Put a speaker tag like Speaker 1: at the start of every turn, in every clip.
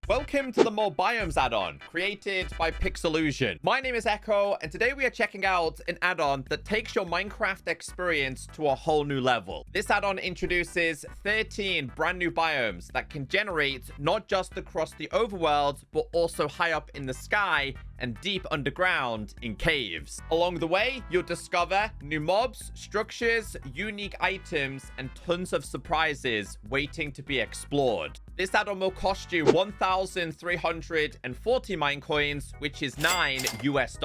Speaker 1: Welcome to the Biomes add-on, created by Pixelusion. My name is Echo, and today we are checking out an add-on that takes your Minecraft experience to a whole new level. This add-on introduces 13 brand new biomes that can generate not just across the overworld, but also high up in the sky and deep underground in caves. Along the way, you'll discover new mobs, structures, unique items, and tons of surprises waiting to be explored. This add-on will cost you 1,340 Minecoins, which is $9 US.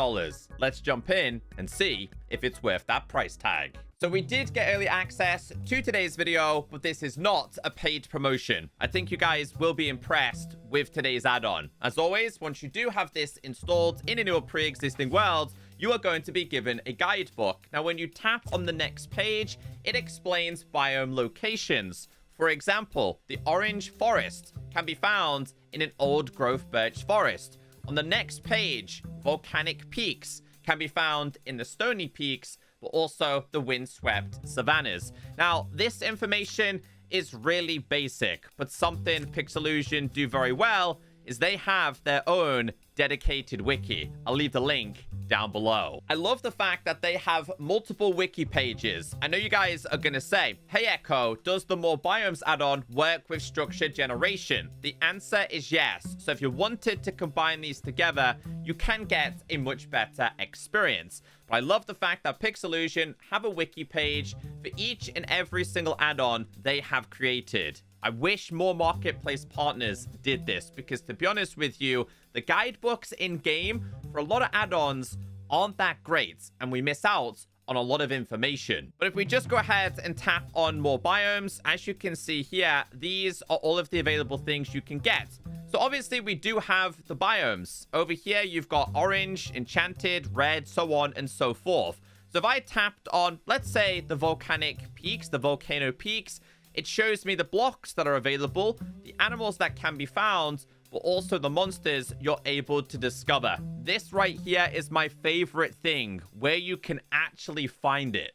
Speaker 1: Let's jump in and see if it's worth that price tag. So we did get early access to today's video, but this is not a paid promotion. I think you guys will be impressed with today's add-on. As always, once you do have this installed in a new pre-existing world, you are going to be given a guidebook. Now, when you tap on the next page, it explains biome locations. For example, the orange forest can be found in an old growth birch forest. On the next page, volcanic peaks can be found in the stony peaks, but also the windswept savannas. Now, this information is really basic, but something Pixelusion do very well is they have their own dedicated wiki. I'll leave the link down below. I love the fact that they have multiple wiki pages. I know you guys are gonna say, hey Echo, does the Biomes add-on work with structure generation? The answer is yes. So if you wanted to combine these together, you can get a much better experience. But I love the fact that Pixelusion have a wiki page for each and every single add-on they have created. I wish more marketplace partners did this, because to be honest with you, the guidebooks in-game for a lot of add-ons aren't that great, and we miss out on a lot of information. But if we just go ahead and tap on more biomes, as you can see here, these are all of the available things you can get. So obviously we do have the biomes. Over here, you've got orange, enchanted, red, so on and so forth. So if I tapped on, let's say, the volcanic peaks, the volcano peaks, it shows me the blocks that are available, the animals that can be found, but also the monsters you're able to discover. This right here is my favorite thing, where you can actually find it.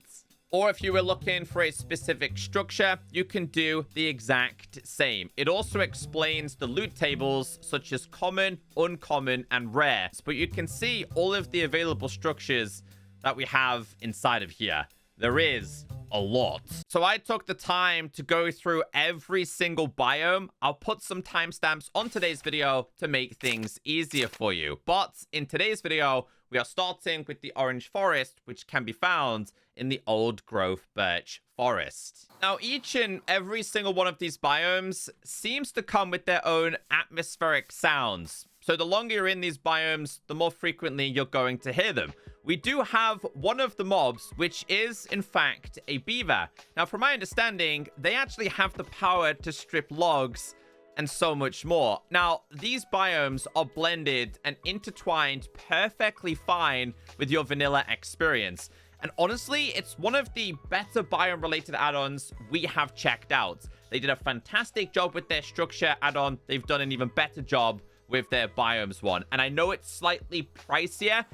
Speaker 1: Or if you were looking for a specific structure, you can do the exact same. It also explains the loot tables, such as common, uncommon, and rare. But you can see all of the available structures that we have inside of here. There is a lot. So I took the time to go through every single biome. I'll put some timestamps on today's video to make things easier for you. But in today's video, we are starting with the orange forest, which can be found in the old growth birch forest. Now, each and every single one of these biomes seems to come with their own atmospheric sounds. So the longer you're in these biomes, the more frequently you're going to hear them. We do have one of the mobs, which is, in fact, a beaver. Now, from my understanding, they actually have the power to strip logs and so much more. Now, these biomes are blended and intertwined perfectly fine with your vanilla experience. And honestly, it's one of the better biome-related add-ons we have checked out. They did a fantastic job with their structure add-on. They've done an even better job with their biomes one. And I know it's slightly pricier.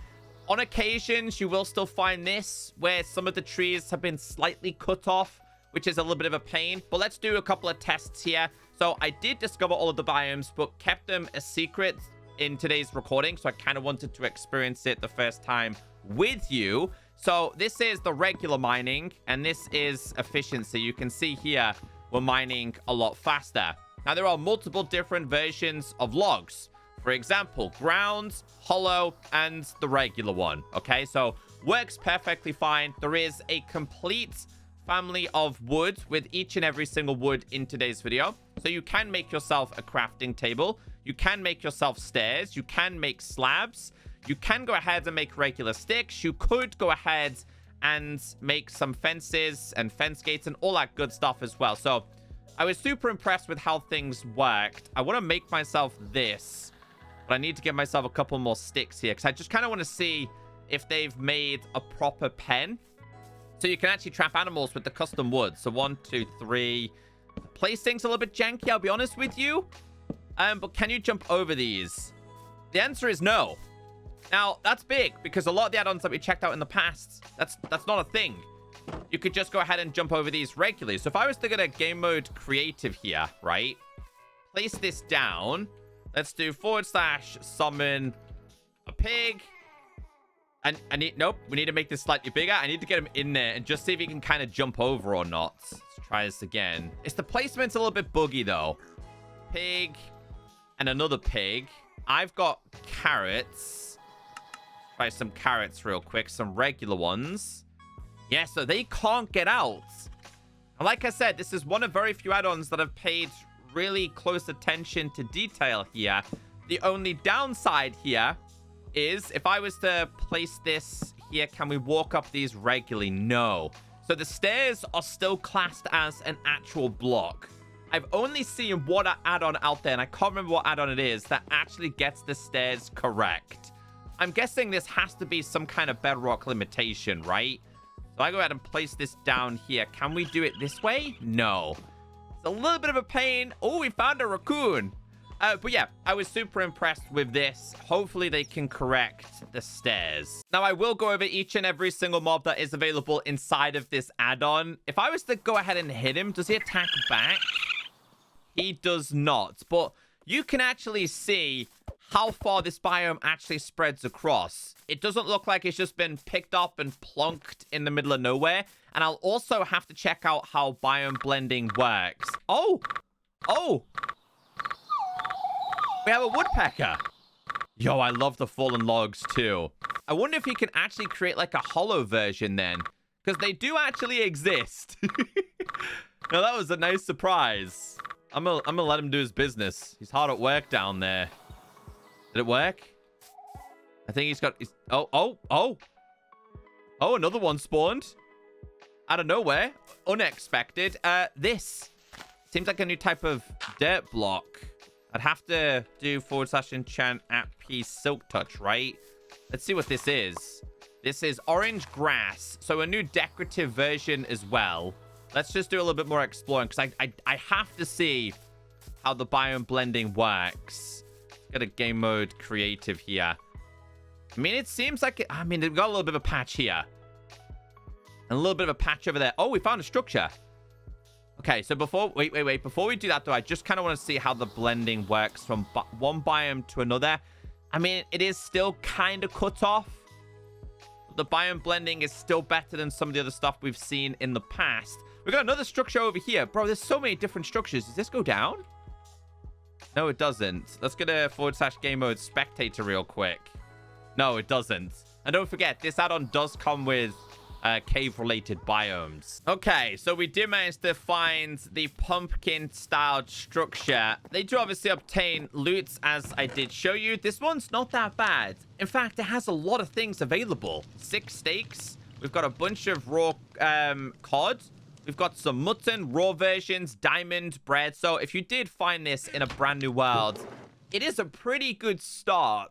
Speaker 1: On occasions, you will still find this, where some of the trees have been slightly cut off, which is a little bit of a pain. But let's do a couple of tests here. So I did discover all of the biomes, but kept them a secret in today's recording. So I kind of wanted to experience it the first time with you. So this is the regular mining, and this is efficiency. You can see here, we're mining a lot faster. Now, there are multiple different versions of logs. For example, ground, hollow, and the regular one. Okay, so works perfectly fine. There is a complete family of wood with each and every single wood in today's video. So you can make yourself a crafting table. You can make yourself stairs. You can make slabs. You can go ahead and make regular sticks. You could go ahead and make some fences and fence gates and all that good stuff as well. So I was super impressed with how things worked. I want to make myself this. But I need to give myself a couple more sticks here, because I just kind of want to see if they've made a proper pen. So you can actually trap animals with the custom wood. So 1, 2, 3. The placing's a little bit janky, I'll be honest with you. But can you jump over these? The answer is no. Now, that's big, because a lot of the add-ons that we checked out in the past, that's not a thing. You could just go ahead and jump over these regularly. So if I was to get a game mode creative here, right? Place this down. Let's do / summon a pig. And I need, nope, we need to make this slightly bigger. I need to get him in there and just see if he can kind of jump over or not. Let's try this again. It's the placement's a little bit buggy though. Pig and another pig. I've got carrots. Try some carrots real quick. Some regular ones. Yeah, so they can't get out. And like I said, this is one of very few add-ons that have paid really close attention to detail here. The only downside here is if I was to place this here, can we walk up these regularly? No. So the stairs are still classed as an actual block. I've only seen one add-on out there, and I can't remember what add-on it is, that actually gets the stairs correct. I'm guessing this has to be some kind of bedrock limitation, right? So I go ahead and place this down here. Can we do it this way? No. It's a little bit of a pain. Oh, we found a raccoon. But yeah, I was super impressed with this. Hopefully they can correct the stairs. Now, I will go over each and every single mob that is available inside of this add-on. If I was to go ahead and hit him, does he attack back? He does not. But you can actually see how far this biome actually spreads across. It doesn't look like it's just been picked up and plonked in the middle of nowhere. And I'll also have to check out how biome blending works. Oh! We have a woodpecker. Yo, I love the fallen logs too. I wonder if you can actually create like a hollow version then. Because they do actually exist. Now, that was a nice surprise. I'm gonna let him do his business. He's hard at work down there. Did it work? I think he's got... Oh, another one spawned. Out of nowhere. Unexpected. This seems like a new type of dirt block. I'd have to do / enchant @ silk touch, right? Let's see what this is. This is orange grass. So a new decorative version as well. Let's just do a little bit more exploring, because I have to see how the biome blending works. Got a game mode creative here. I mean, it seems like they've got a little bit of a patch here. And a little bit of a patch over there. Oh, we found a structure. Okay, so wait. Before we do that, though, I just kind of want to see how the blending works from one biome to another. I mean, it is still kind of cut off. The biome blending is still better than some of the other stuff we've seen in the past. We got another structure over here. Bro, there's so many different structures. Does this go down? No, it doesn't. Let's get a / game mode spectator real quick. No, it doesn't. And don't forget, this add-on does come with cave-related biomes. Okay, so we did manage to find the pumpkin-styled structure. They do obviously obtain loots, as I did show you. This one's not that bad. In fact, it has a lot of things available. 6 steaks. We've got a bunch of raw cod. We've got some mutton, raw versions, diamond, bread. So if you did find this in a brand new world, it is a pretty good start.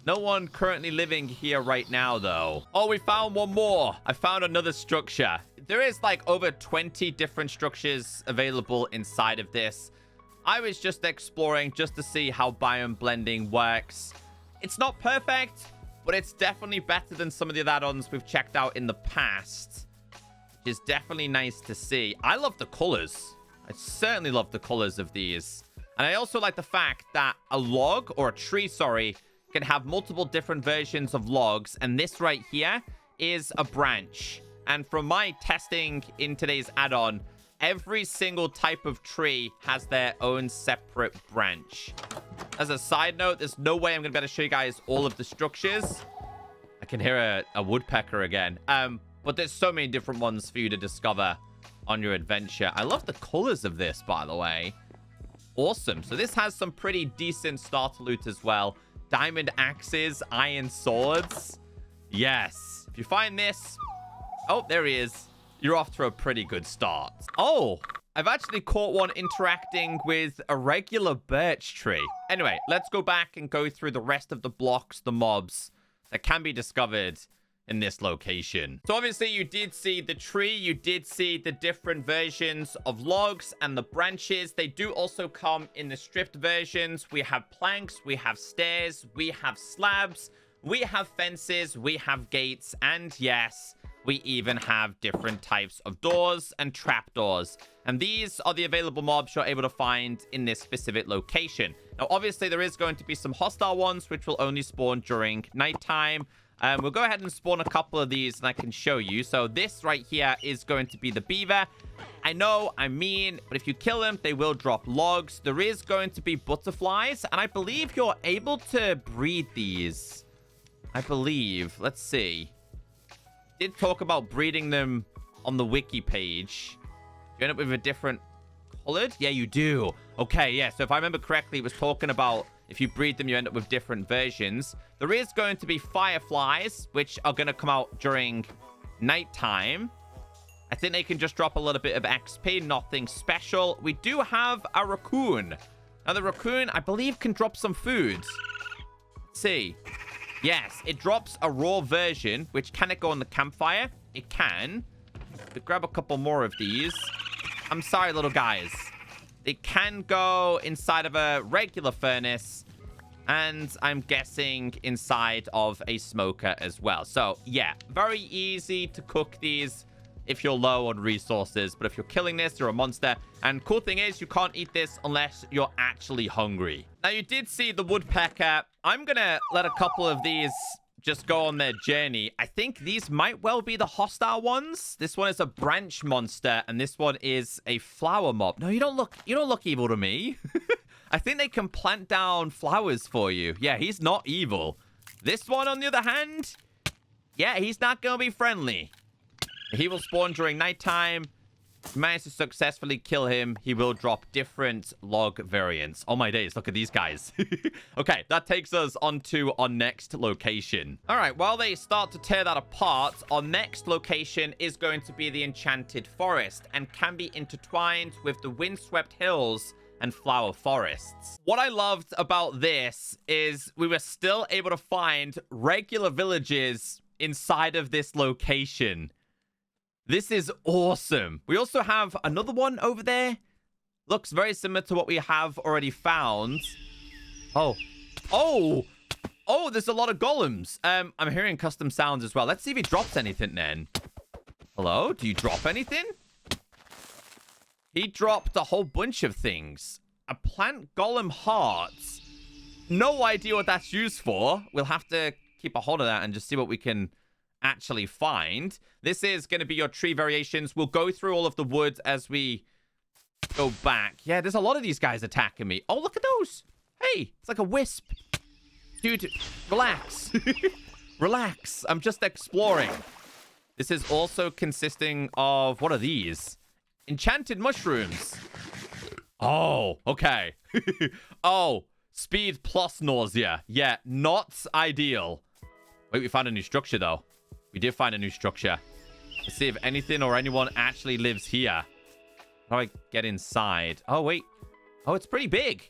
Speaker 1: No one currently living here right now, though. Oh, we found one more. I found another structure. There is like over 20 different structures available inside of this. I was just exploring just to see how biome blending works. It's not perfect, but it's definitely better than some of the other add-ons we've checked out in the past. Which is definitely nice to see. I love the colors. I certainly love the colors of these. And I also like the fact that a log, or a tree, sorry, can have multiple different versions of logs, and this right here is a branch. And from my testing in today's add-on, every single type of tree has their own separate branch. As a side note, there's no way I'm gonna be able to show you guys all of the structures. I can hear a woodpecker again. But there's so many different ones for you to discover on your adventure. I love the colors of this, by the way. Awesome. So this has some pretty decent starter loot as well. Diamond axes, iron swords. Yes. If you find this... Oh, there he is. You're off to a pretty good start. Oh, I've actually caught one interacting with a regular birch tree. Anyway, let's go back and go through the rest of the blocks, the mobs that can be discovered in this location. So obviously you did see the tree, you did see the different versions of logs and the branches. They do also come in the stripped versions. We have planks, we have stairs, we have slabs, we have fences, we have gates, and yes, we even have different types of doors and trapdoors. And these are the available mobs you're able to find in this specific location. Now, obviously, there is going to be some hostile ones, which will only spawn during nighttime. We'll go ahead and spawn a couple of these, and I can show you. So this right here is going to be the beaver. I know, I mean, but if you kill them, they will drop logs. There is going to be butterflies, and I believe you're able to breed these. I believe. Let's see. Did talk about breeding them on the wiki page. You end up with a different colored? Yeah, you do. Okay, yeah. So if I remember correctly, it was talking about if you breed them, you end up with different versions. There is going to be fireflies, which are going to come out during nighttime. I think they can just drop a little bit of XP, nothing special. We do have a raccoon. Now, the raccoon, I believe, can drop some food. Let's see. Yes, it drops a raw version, which can it go on the campfire? It can. But grab a couple more of these. I'm sorry, little guys. It can go inside of a regular furnace. And I'm guessing inside of a smoker as well. So, yeah, very easy to cook these if you're low on resources. But if you're killing this, you're a monster. And cool thing is, you can't eat this unless you're actually hungry. Now, you did see the woodpecker. I'm going to let a couple of these just go on their journey. I think these might well be the hostile ones. This one is a branch monster, and this one is a flower mob. No, you don't look evil to me. I think they can plant down flowers for you. Yeah, he's not evil. This one, on the other hand, yeah, he's not going to be friendly. He will spawn during nighttime. If you manage to successfully kill him, he will drop different log variants. Oh my days, look at these guys. Okay, that takes us on to our next location. All right, while they start to tear that apart, our next location is going to be the Enchanted Forest and can be intertwined with the windswept hills and flower forests. What I loved about this is we were still able to find regular villages inside of this location. This is awesome. We also have another one over there. Looks very similar to what we have already found. Oh, there's a lot of golems. I'm hearing custom sounds as well. Let's see if he drops anything then. Hello? Do you drop anything? He dropped a whole bunch of things. A plant golem heart. No idea what that's used for. We'll have to keep a hold of that and just see what we can actually find. This is going to be your tree variations. We'll go through all of the wood as we go back. Yeah, there's a lot of these guys attacking me. Oh, look at those. Hey, it's like a wisp. Dude, relax. Relax. I'm just exploring. This is also consisting of, what are these? Enchanted mushrooms. Oh, okay. Oh, speed plus nausea. Yeah, not ideal. Wait, we found a new structure, though. We did find a new structure. Let's see if anything or anyone actually lives here. How do I get inside? Oh, wait. Oh, it's pretty big.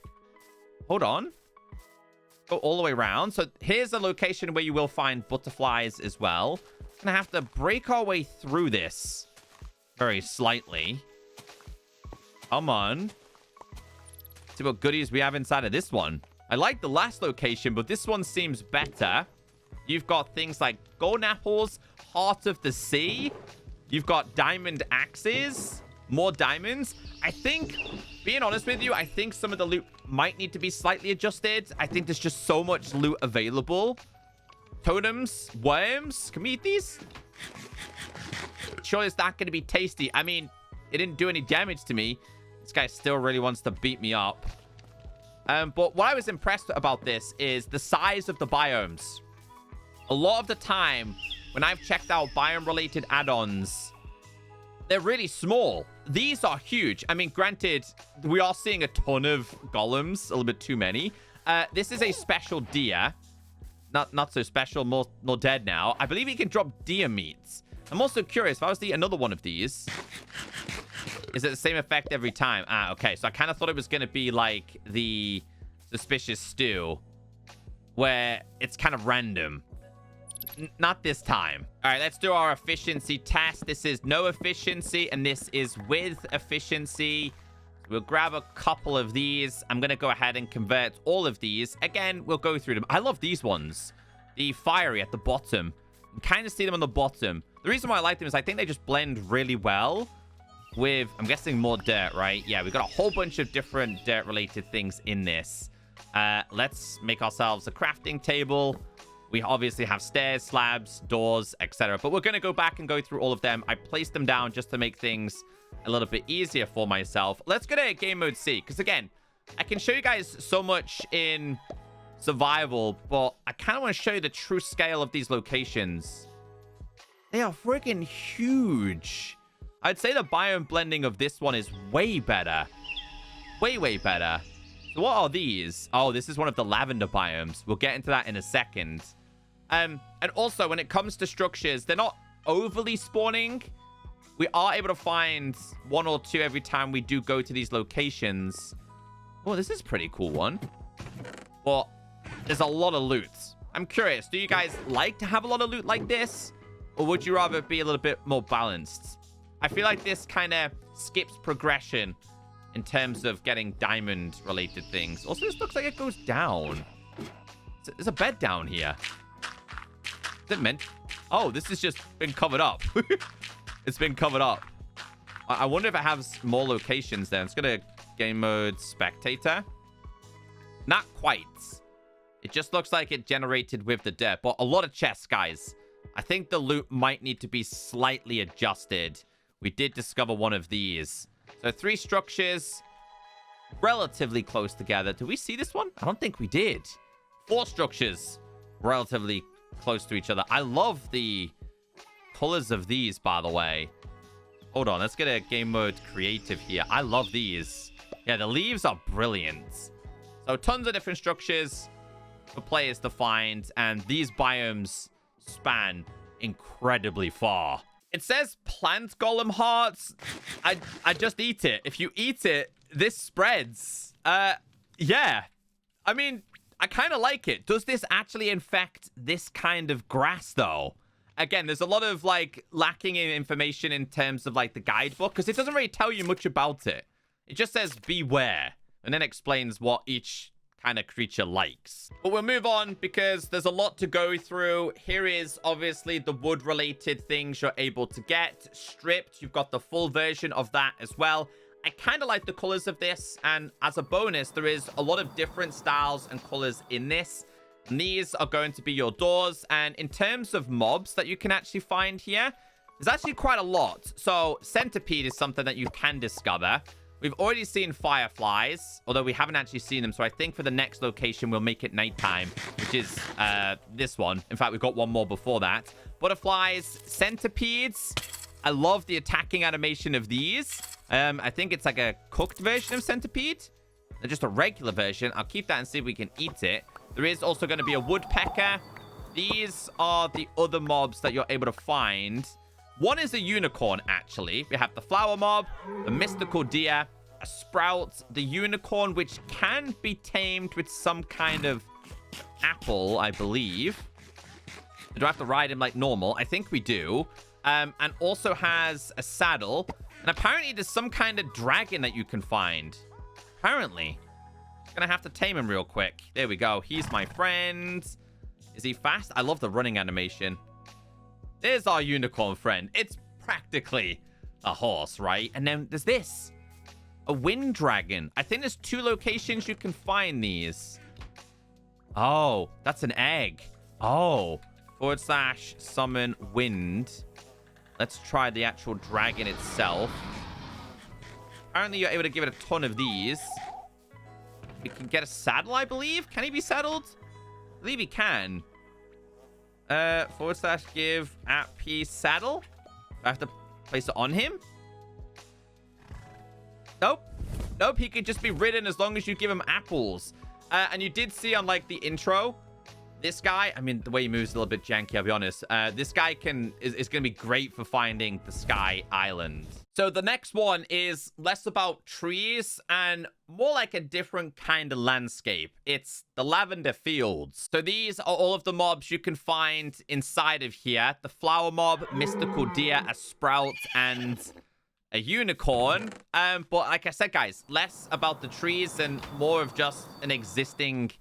Speaker 1: Hold on. Go all the way around. So here's a location where you will find butterflies as well. Gonna have to break our way through this very slightly. Come on. See what goodies we have inside of this one. I like the last location, but this one seems better. You've got things like golden apples, heart of the sea. You've got diamond axes, more diamonds. I think, being honest with you, I think some of the loot might need to be slightly adjusted. I think there's just so much loot available. Totems, worms. Can we eat these? Sure, it's not going to be tasty. I mean, it didn't do any damage to me. This guy still really wants to beat me up. But what I was impressed about this is the size of the biomes. A lot of the time, when I've checked out biome-related add-ons, they're really small. These are huge. I mean, granted, we are seeing a ton of golems, a little bit too many. This is a special deer. Not so special, more dead now. I believe he can drop deer meats. I'm also curious, if I was to eat another one of these, is it the same effect every time? Ah, okay. So I kind of thought it was going to be like the suspicious stew, where it's kind of random. Not this time. All right, let's do our efficiency test. This is no efficiency, and this is with efficiency. We'll grab a couple of these. I'm going to go ahead and convert all of these. Again, we'll go through them. I love these ones. The fiery at the bottom. You can kind of see them on the bottom. The reason why I like them is I think they just blend really well. with, I'm guessing, more dirt, right? Yeah, we've got a whole bunch of different dirt-related things in this. Let's make ourselves a crafting table. We obviously have stairs, slabs, doors, etc. But we're going to go back and go through all of them. I placed them down just to make things a little bit easier for myself. Let's go to game mode C, because again, I can show you guys so much in survival, but I kind of want to show you the true scale of these locations. They are freaking huge. I'd say the biome blending of this one is way better. Way, way better. So what are these? Oh, this is one of the lavender biomes. We'll get into that in a second. And also, when it comes to structures, they're not overly spawning. We are able to find 1 or 2 every time we do go to these locations. Oh, this is a pretty cool one. But there's a lot of loot. I'm curious, do you guys like to have a lot of loot like this? Or would you rather be a little bit more balanced? I feel like this kind of skips progression in terms of getting diamond-related things. Also, this looks like it goes down. There's a bed down here. Is it meant? Oh, this has just been covered up. It's been covered up. I wonder if it has more locations there. Let's go to game mode spectator. Not quite. It just looks like it generated with the dirt. But a lot of chests, guys. I think the loot might need to be slightly adjusted. We did discover one of these. So 3 structures relatively close together. Did we see this one? I don't think we did. 4 structures relatively close to each other. I love the colors of these, by the way. Hold on. Let's get a game mode creative here. I love these. Yeah, the leaves are brilliant. So tons of different structures for players to find. And these biomes span incredibly far. It says plant golem hearts. I just eat it. If you eat it, this spreads. Yeah. I mean, I kind of like it. Does this actually infect this kind of grass, though? Again, there's a lot of, like, lacking in information in terms of, like, the guidebook, because it doesn't really tell you much about it. It just says beware, and then explains what each kind of creature likes. But we'll move on because there's a lot to go through. Here is obviously the wood-related things you're able to get. Stripped, you've got the full version of that as well. I kind of like the colors of this, and as a bonus, there is a lot of different styles and colors in this. And these are going to be your doors, and in terms of mobs that you can actually find here, there's actually quite a lot. So centipede is something that you can discover. We've already seen fireflies, although we haven't actually seen them. So I think for the next location, we'll make it nighttime, which is this one. In fact, we've got one more before that. Butterflies, centipedes. I love the attacking animation of these. I think it's like a cooked version of centipede. They're just a regular version. I'll keep that and see if we can eat it. There is also going to be a woodpecker. These are the other mobs that you're able to find. One is a unicorn, actually. We have the flower mob, the mystical deer, a sprout, the unicorn, which can be tamed with some kind of apple, I believe. Do I have to ride him like normal? I think we do. And also has a saddle. And apparently there's some kind of dragon that you can find. Apparently. Gonna have to tame him real quick. There we go. He's my friend. Is he fast? I love the running animation. There's our unicorn friend. It's practically a horse, right? And then there's this. A wind dragon. I think there's 2 locations you can find these. Oh, that's an egg. Oh. / summon wind. Let's try the actual dragon itself. Apparently, you're able to give it a ton of these. We can get a saddle, I believe. Can he be saddled? I believe he can. / give @p saddle. I have to place it on him. Nope. Nope, he can just be ridden as long as you give him apples. And you did see on, like, the intro, this guy, I mean, the way he moves is a little bit janky, I'll be honest. This guy is going to be great for finding the Sky Island. So the next one is less about trees and more like a different kind of landscape. It's the Lavender Fields. So these are all of the mobs you can find inside of here. The flower mob, mystical deer, a sprout, and a unicorn. But like I said, guys, less about the trees and more of just an existing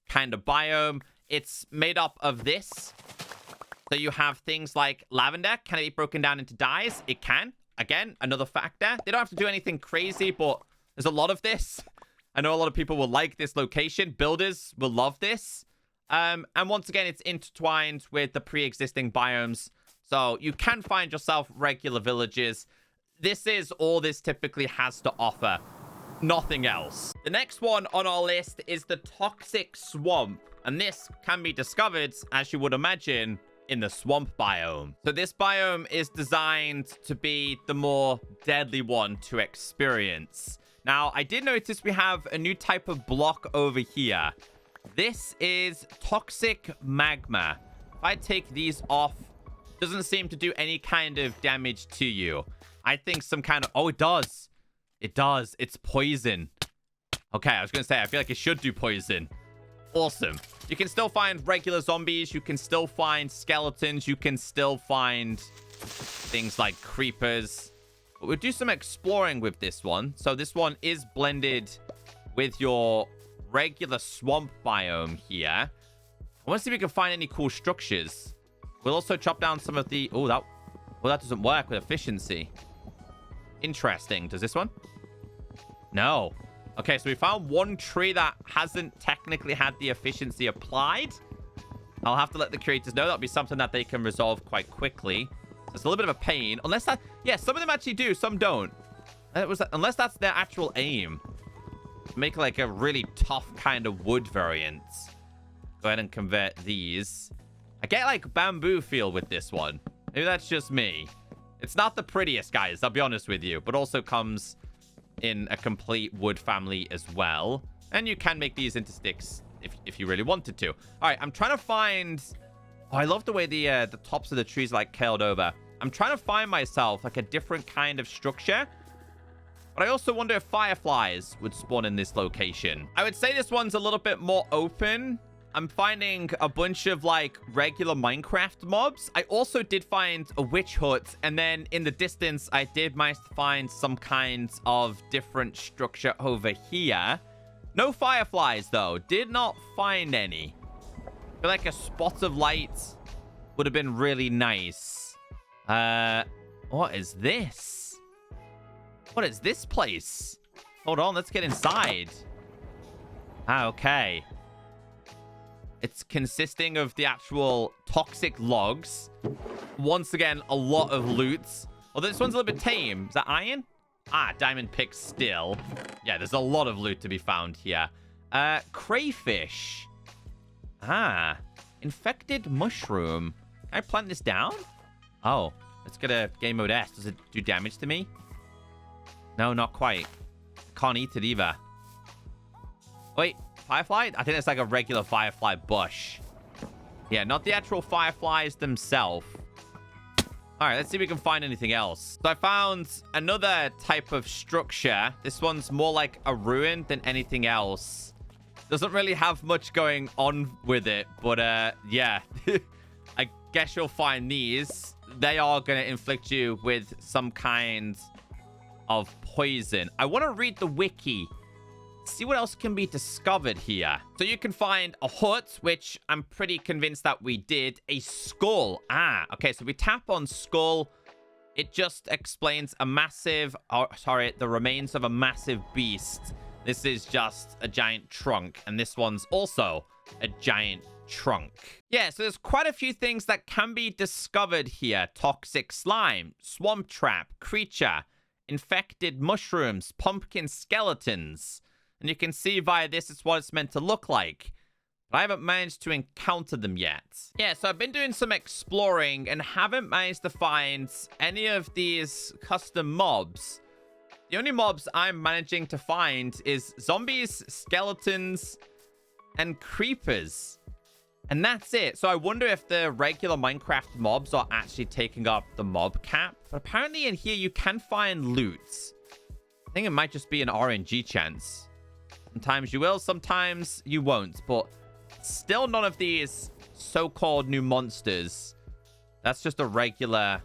Speaker 1: kind of biome. It's made up of this. So you have things like lavender. Can it be broken down into dyes? It can. again, another factor. They don't have to do anything crazy, but there's a lot of this. I know a lot of people will like this location. Builders will love this. And once again, it's intertwined with the pre-existing biomes. So you can find yourself regular villages. This is all this typically has to offer. Nothing else. The next one on our list is the Toxic Swamp. And this can be discovered, as you would imagine, in the swamp biome. So this biome is designed to be the more deadly one to experience. Now, I did notice we have a new type of block over here. This is toxic magma. If I take these off, it doesn't seem to do any kind of damage to you. I think some kind of... Oh, it does. It does. It's poison. Okay, I was going to say, I feel like it should do poison. Awesome. You can still find regular zombies. You can still find skeletons. You can still find things like creepers. But we'll do some exploring with this one. So this one is blended with your regular swamp biome here. I want to see if we can find any cool structures. We'll also chop down some of the... Oh, that doesn't work with efficiency. Interesting. Does this one? No. Okay, so we found one tree that hasn't technically had the efficiency applied. I'll have to let the creators know. That'll be something that they can resolve quite quickly. So it's a little bit of a pain. Unless that... Yeah, some of them actually do. Some don't. Unless that's their actual aim. Make like a really tough kind of wood variant. Go ahead and convert these. I get like bamboo feel with this one. Maybe that's just me. It's not the prettiest, guys. I'll be honest with you. But also comes in a complete wood family as well. And you can make these into sticks if you really wanted to. All right, I'm trying to find... Oh, I love the way the tops of the trees like curled over. I'm trying to find myself like a different kind of structure. But I also wonder if fireflies would spawn in this location. I would say this one's a little bit more open. I'm finding a bunch of like regular Minecraft mobs. I also did find a witch hut. And then in the distance, I did manage to find some kinds of different structure over here. No fireflies though. Did not find any. I feel like a spot of light would have been really nice. What is this? What is this place? Hold on, let's get inside. Ah, okay. It's consisting of the actual toxic logs. Once again, a lot of loot. Although this one's a little bit tame. Is that iron? Ah, diamond pick still. Yeah, there's a lot of loot to be found here. Crayfish. Ah, infected mushroom. Can I plant this down? Oh, let's get a game mode S. Does it do damage to me? No, not quite. Can't eat it either. Wait, firefly? I think it's like a regular firefly bush. Yeah, not the actual fireflies themselves. All right, let's see if we can find anything else. So I found another type of structure. This one's more like a ruin than anything else. Doesn't really have much going on with it, but yeah. I guess you'll find these. They are going to inflict you with some kind of poison. I want to read the wiki. See what else can be discovered here. So you can find a hut, which I'm pretty convinced that we did. A skull. Ah, okay. So we tap on skull. It just explains a massive... Oh, sorry, the remains of a massive beast. This is just a giant trunk. And this one's also a giant trunk. Yeah, so there's quite a few things that can be discovered here. Toxic slime, swamp trap, creature, infected mushrooms, pumpkin skeletons. And you can see via this, it's what it's meant to look like. But I haven't managed to encounter them yet. Yeah, so I've been doing some exploring and haven't managed to find any of these custom mobs. The only mobs I'm managing to find is zombies, skeletons, and creepers. And that's it. So I wonder if the regular Minecraft mobs are actually taking up the mob cap. But apparently in here, you can find loot. I think it might just be an RNG chance. Sometimes you will, sometimes you won't. But still none of these so-called new monsters. That's just a regular...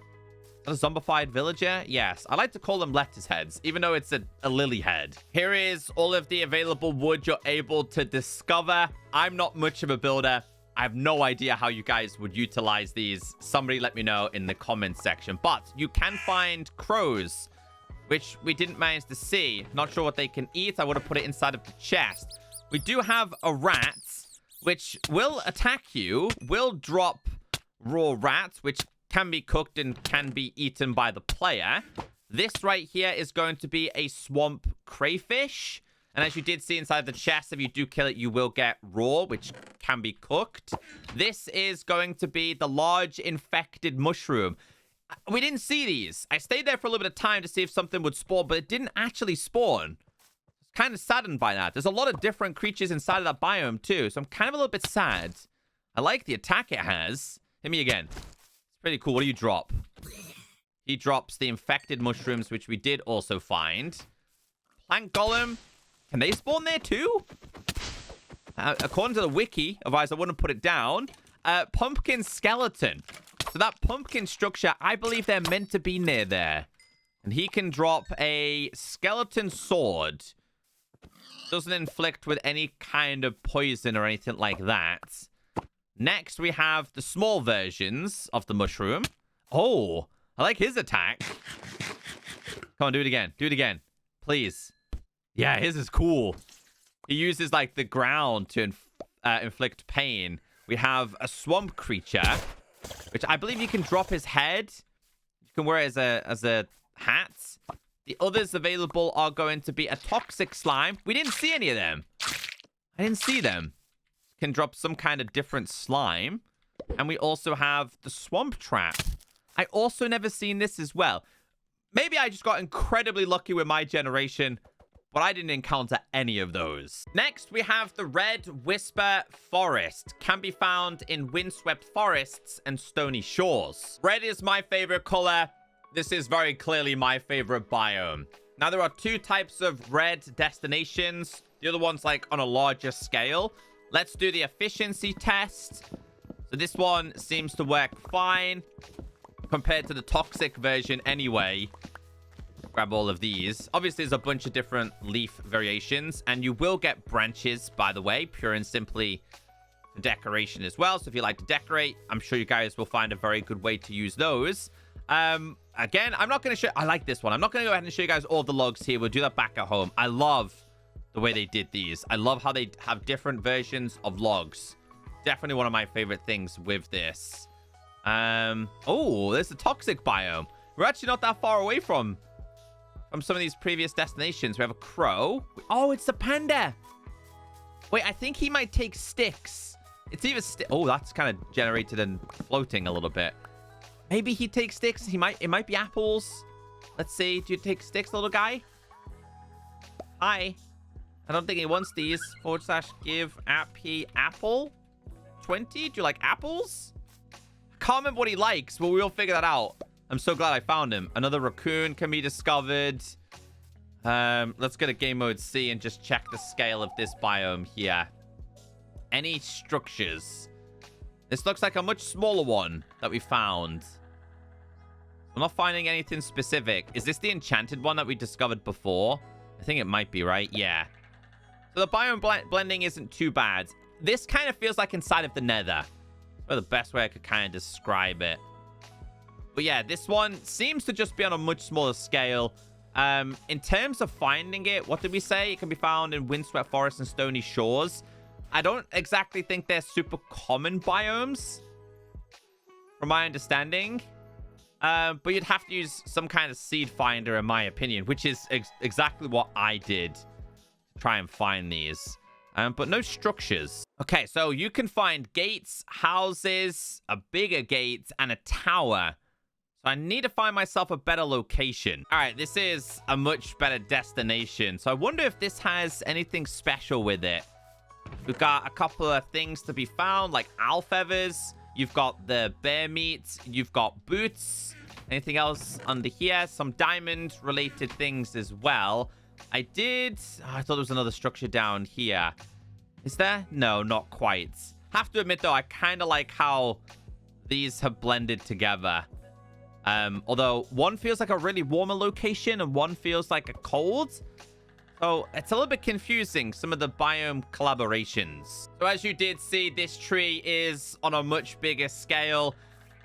Speaker 1: A zombified villager? Yes. I like to call them lettuce heads, even though it's a lily head. Here is all of the available wood you're able to discover. I'm not much of a builder. I have no idea how you guys would utilize these. Somebody let me know in the comments section. But you can find crows, which we didn't manage to see. Not sure what they can eat. I would have put it inside of the chest. We do have a rat, which will attack you, will drop raw rat, which can be cooked and can be eaten by the player. This right here is going to be a swamp crayfish. And as you did see inside the chest, if you do kill it, you will get raw, which can be cooked. This is going to be the large infected mushroom. We didn't see these. I stayed there for a little bit of time to see if something would spawn, but it didn't actually spawn. Kind of saddened by that. There's a lot of different creatures inside of that biome too, so I'm kind of a little bit sad. I like the attack it has. Hit me again. It's pretty cool. What do you drop? He drops the infected mushrooms, which we did also find. Plant golem. Can they spawn there too? According to the wiki, otherwise I wouldn't put it down. Pumpkin skeleton. So that pumpkin structure, I believe they're meant to be near there. And he can drop a skeleton sword. Doesn't inflict with any kind of poison or anything like that. Next, we have the small versions of the mushroom. Oh, I like his attack. Come on, do it again. Do it again. Please. Yeah, his is cool. He uses, like, the ground to inflict pain. We have a swamp creature, which I believe you can drop his head. You can wear it as a hat. The others available are going to be a toxic slime. We didn't see any of them. I didn't see them. Can drop some kind of different slime. And we also have the swamp trap. I also never seen this as well. Maybe I just got incredibly lucky with my generation, but I didn't encounter any of those. Next, we have the Red Whisper Forest. Can be found in windswept forests and stony shores. Red is my favorite color. This is very clearly my favorite biome. Now, there are two types of red destinations. The other one's like on a larger scale. Let's do the efficiency test. So this one seems to work fine compared to the toxic version anyway. Grab all of these. Obviously, there's a bunch of different leaf variations, and you will get branches, by the way, pure and simply for decoration as well. So if you like to decorate, I'm sure you guys will find a very good way to use those. Again, I'm not going to show... I like this one. I'm not going to go ahead and show you guys all the logs here. We'll do that back at home. I love the way they did these. I love how they have different versions of logs. Definitely one of my favorite things with this. Oh, there's the toxic biome. We're actually not that far away from some of these previous destinations. We have a crow. Oh, it's the panda. Wait, I think he might take sticks. It's either... Oh, that's kind of generated and floating a little bit. Maybe he takes sticks. It might be apples. Let's see. Do you take sticks, little guy? Hi. I don't think he wants these. / give appy apple. 20. Do you like apples? I can't remember what he likes, but we'll figure that out. I'm so glad I found him. Another raccoon can be discovered. Let's go to game mode C and just check the scale of this biome here. Any structures? This looks like a much smaller one that we found. I'm not finding anything specific. Is this the enchanted one that we discovered before? I think it might be, right? Yeah. So the biome blending isn't too bad. This kind of feels like inside of the nether. Well, the best way I could kind of describe it. But yeah, this one seems to just be on a much smaller scale. In terms of finding it, what did we say? It can be found in windswept forests and stony shores. I don't exactly think they're super common biomes, from my understanding. But you'd have to use some kind of seed finder, in my opinion, which is exactly what I did to try and find these. But no structures. Okay, so you can find gates, houses, a bigger gate, and a tower. So I need to find myself a better location. All right, this is a much better destination. So I wonder if this has anything special with it. We've got a couple of things to be found, like owl feathers. You've got the bear meat. You've got boots. Anything else under here? Some diamond-related things as well. I thought there was another structure down here. Is there? No, not quite. Have to admit, though, I kind of like how these have blended together. Although one feels like a really warmer location and one feels like a cold. So it's a little bit confusing, some of the biome collaborations. So as you did see, this tree is on a much bigger scale.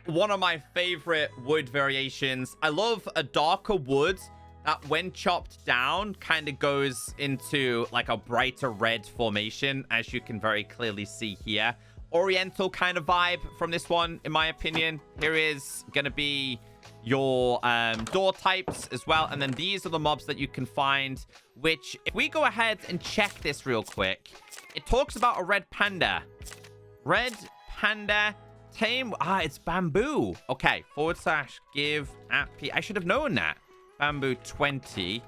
Speaker 1: One of my favorite wood variations. I love a darker wood that when chopped down kind of goes into like a brighter red formation, as you can very clearly see here. Oriental kind of vibe from this one, in my opinion. Here is going to be your door types as well. And then these are the mobs that you can find, which if we go ahead and check this real quick, it talks about a red panda. Red panda tame. Ah, it's bamboo. Okay, / give @ I should have known that. Bamboo 20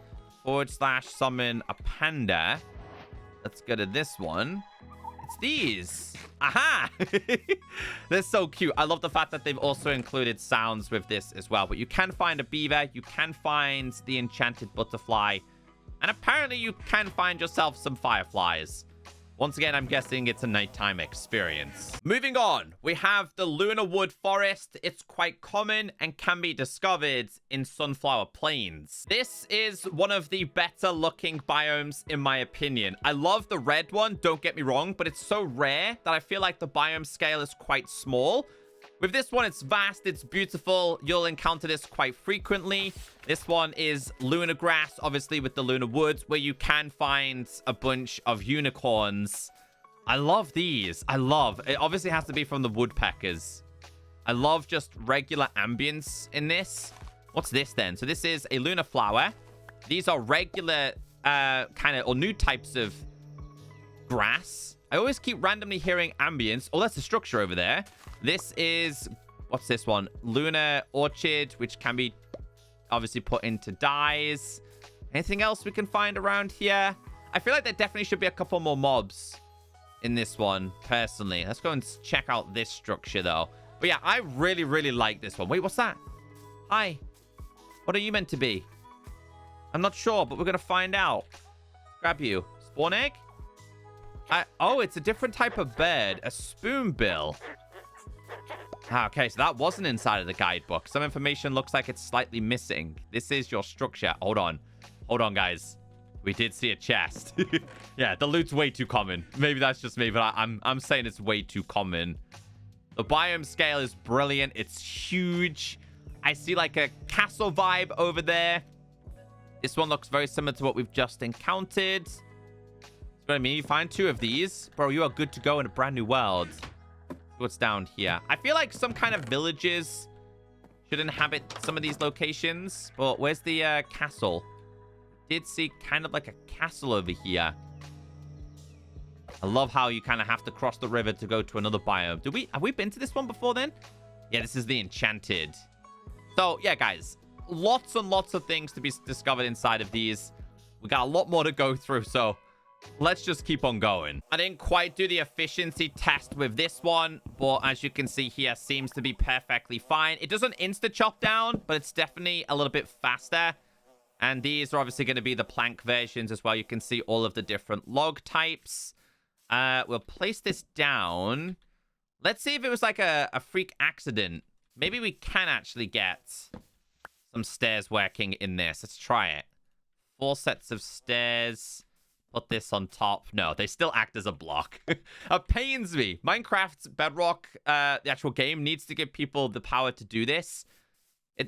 Speaker 1: / summon a panda. Let's go to this one. It's these. Aha! They're so cute. I love the fact that they've also included sounds with this as well. But you can find a beaver. You can find the enchanted butterfly. And apparently you can find yourself some fireflies. Once again, I'm guessing it's a nighttime experience. Moving on, we have the Lunarwood Forest. It's quite common and can be discovered in Sunflower Plains. This is one of the better looking biomes, in my opinion. I love the red one, don't get me wrong, but it's so rare that I feel like the biome scale is quite small. With this one, it's vast, it's beautiful. You'll encounter this quite frequently. This one is lunar grass, obviously with the lunar woods, where you can find a bunch of unicorns. I love these. It obviously has to be from the woodpeckers. I love just regular ambience in this. What's this then? So this is a lunar flower. These are regular or new types of grass. I always keep randomly hearing ambience. Oh, that's a structure over there. This is, what's this one? Lunar orchid, which can be obviously put into dyes. Anything else we can find around here? I feel like there definitely should be a couple more mobs in this one, personally. Let's go and check out this structure, though. But yeah, I really, really like this one. Wait, what's that? Hi. What are you meant to be? I'm not sure, but we're going to find out. Grab you. Spawn egg? Oh, it's a different type of bird. A spoonbill. Okay, so that wasn't inside of the guidebook. Some information looks like it's slightly missing. This is your structure. Hold on. Hold on, guys. We did see a chest. Yeah, the loot's way too common. Maybe that's just me, but I'm saying it's way too common. The biome scale is brilliant. It's huge. I see like a castle vibe over there. This one looks very similar to what we've just encountered. So what I mean, you find 2 of these. Bro, you are good to go in a brand new world. What's down here? I feel like some kind of villages should inhabit some of these locations. But where's the castle? Did see kind of like a castle over here. I love how you kind of have to cross the river to go to another biome. Have we been to this one before then? Yeah, this is the Enchanted. So yeah, guys, lots and lots of things to be discovered inside of these. We got a lot more to go through, so let's just keep on going. I didn't quite do the efficiency test with this one, but as you can see here, seems to be perfectly fine. It doesn't insta-chop down, but it's definitely a little bit faster. And these are obviously going to be the plank versions as well. You can see all of the different log types. We'll place this down. Let's see if it was like a freak accident. Maybe we can actually get some stairs working in this. Let's try it. 4 sets of stairs. Put this on top. No, they still act as a block. It pains me. Minecraft's Bedrock, the actual game, needs to give people the power to do this.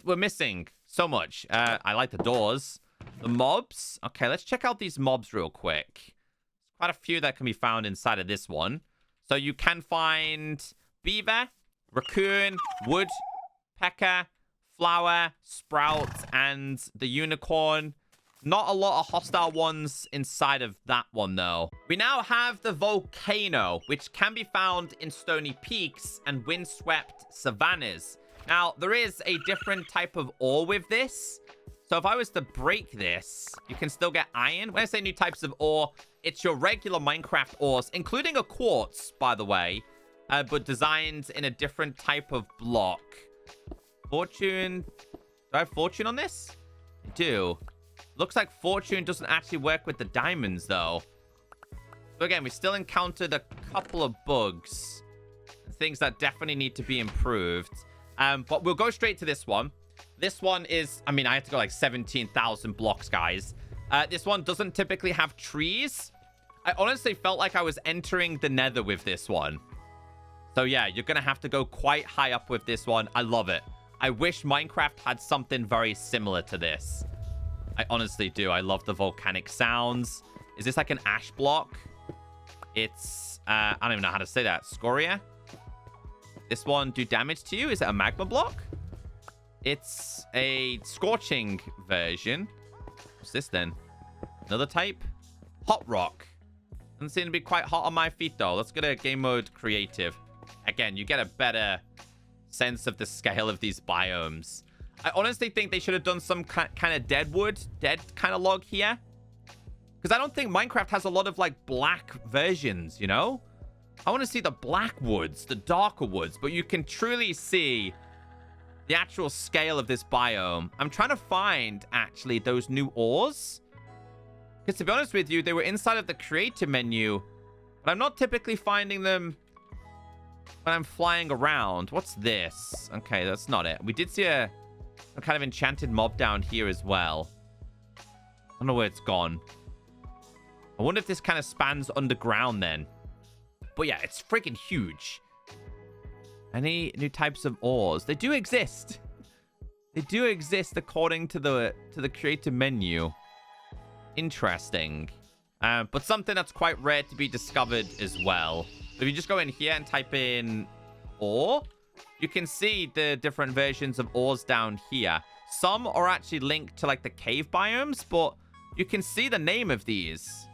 Speaker 1: We're missing so much. I like the doors. The mobs. Okay, let's check out these mobs real quick. There's quite a few that can be found inside of this one. So you can find beaver, raccoon, woodpecker, flower, sprout, and the unicorn. Not a lot of hostile ones inside of that one, though. We now have the Volcano, which can be found in stony peaks and windswept savannas. Now, there is a different type of ore with this. So if I was to break this, you can still get iron. When I say new types of ore, it's your regular Minecraft ores, including a quartz, by the way, but designed in a different type of block. Fortune. Do I have fortune on this? I do. Looks like fortune doesn't actually work with the diamonds, though. So again, we still encountered a couple of bugs. Things that definitely need to be improved. But we'll go straight to this one. This one is, I mean, I have to go like 17,000 blocks, guys. This one doesn't typically have trees. I honestly felt like I was entering the nether with this one. So yeah, you're going to have to go quite high up with this one. I love it. I wish Minecraft had something very similar to this. I honestly do. I love the volcanic sounds. Is this like an ash block? It's, I don't even know how to say that. Scoria? This one do damage to you? Is it a magma block? It's a scorching version. What's this then? Another type? Hot rock. Doesn't seem to be quite hot on my feet though. Let's go to game mode creative. Again, you get a better sense of the scale of these biomes. I honestly think they should have done some kind of dead kind of log here. Because I don't think Minecraft has a lot of like black versions, you know? I want to see the black woods, the darker woods, but you can truly see the actual scale of this biome. I'm trying to find actually those new ores. Because to be honest with you, they were inside of the creator menu, but I'm not typically finding them when I'm flying around. What's this? Okay, that's not it. We did see some kind of enchanted mob down here as well. I don't know where it's gone. I wonder if this kind of spans underground then. But yeah, it's freaking huge. Any new types of ores? They do exist. They do exist according to the creator menu. Interesting. But something that's quite rare to be discovered as well. So if you just go in here and type in ore, you can see the different versions of ores down here. Some are actually linked to like the cave biomes, but you can see the name of these.